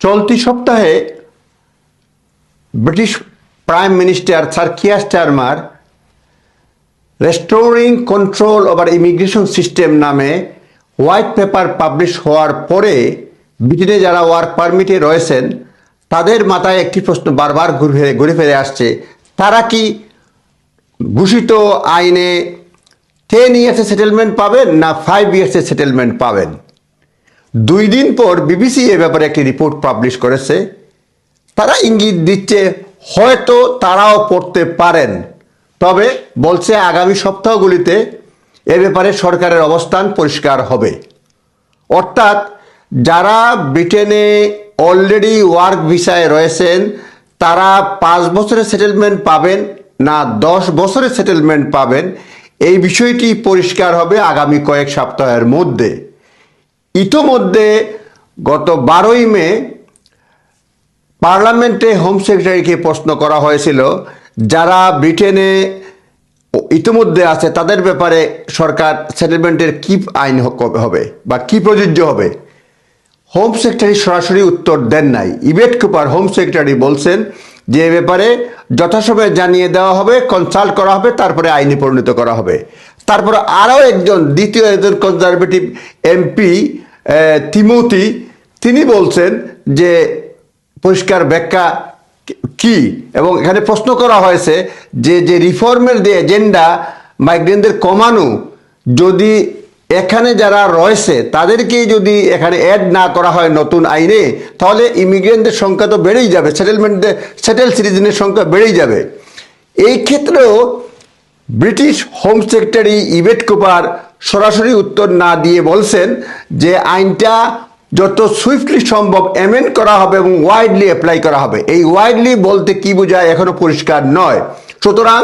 চলতি সপ্তাহে British prime minister sir Keir Starmer restoring control over immigration system নামে white paper publish হওয়ার পরে ব্রিটেনে যারা ওয়ার্ক পারমিটে রয়েছেন তাদের মাথায় একটি প্রশ্ন বারবার ঘুরে ফিরে আসছে, তারা কি ঘোষিত আইনে 10 ইয়ার্সের সেটেলমেন্ট পাবেন না 5 ইয়ার্সের সেটেলমেন্ট পাবেন। 2 দিন পর বিবিসি এ ব্যাপারে একটি রিপোর্ট পাবলিশ করেছে। তারা ইঙ্গিত দিচ্ছে হয়তো তারাও পড়তে পারেন, তবে বলছে আগামী সপ্তাহগুলিতে এ ব্যাপারে সরকারের অবস্থান পরিষ্কার হবে। অর্থাৎ যারা ব্রিটেনে অলরেডি ওয়ার্ক ভিসায় রয়েছেন তারা 5 বছরের সেটেলমেন্ট পাবেন না 10 বছরের সেটেলমেন্ট পাবেন, এই বিষয়টি পরিষ্কার হবে আগামী কয়েক সপ্তাহের মধ্যে। ইতোমধ্যে গত 12ই মে পার্লামেন্টে হোম সেক্রেটারিকে প্রশ্ন করা হয়েছিল যারা ব্রিটেনে ইতিমধ্যে আছে তাদের ব্যাপারে সরকার সেটেলমেন্টের কি আইন হবে বা কি প্রযোজ্য হবে। হোম সেক্রেটারি সরাসরি উত্তর দেন নাই। ইভেট কুপার হোম সেক্রেটারি বলছেন যে এ ব্যাপারে যথাসময়ে জানিয়ে দেওয়া হবে, কনসাল্ট করা হবে, তারপরে আইনে পরিণত করা হবে। তারপরে আরও দ্বিতীয় একজন কনজারভেটিভ এমপি তিমোথি, তিনি বলছেন যে পরিষ্কার ব্যাখ্যা কি, এবং এখানে প্রশ্ন করা হয়েছে যে যে রিফর্মের যে এজেন্ডা মাইগ্রেন্টদের কমানো, যদি এখানে যারা রয়েছে তাদেরকেই যদি এখানে অ্যাড না করা হয় নতুন আইনে, তাহলে ইমিগ্রেন্টদের সংখ্যা তো বেড়েই যাবে, সেটেল সিটিজেনের সংখ্যা বেড়েই যাবে। এই ক্ষেত্রেও British home secretary Yvette Cooper সরাসরি উত্তর না দিয়ে বলছেন যে আইনটা যত সুইফটলি সম্ভব অ্যামেন্ড করা হবে এবং ওয়াইডলি অ্যাপ্লাই করা হবে। এই ওয়াইডলি বলতে কি বোঝায় এখনো পরিষ্কার নয়। সুতরাং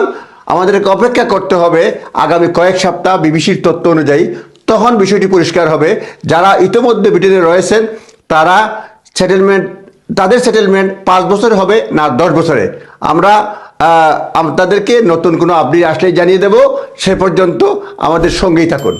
আমাদেরকে অপেক্ষা করতে হবে আগামী কয়েক সপ্তাহ বিবিসির তথ্য অনুযায়ী, তখন বিষয়টি পরিষ্কার হবে। যারা ইতিমধ্যে ব্রিটেনে রয়েছেন তারা তাদের সেটেলমেন্ট 5 বছর হবে না 10 বছরে, আমরা তাদেরকে নতুন কোনো আপডেট আসলেই জানিয়ে দেব। সে পর্যন্ত আমাদের সঙ্গেই থাকুন।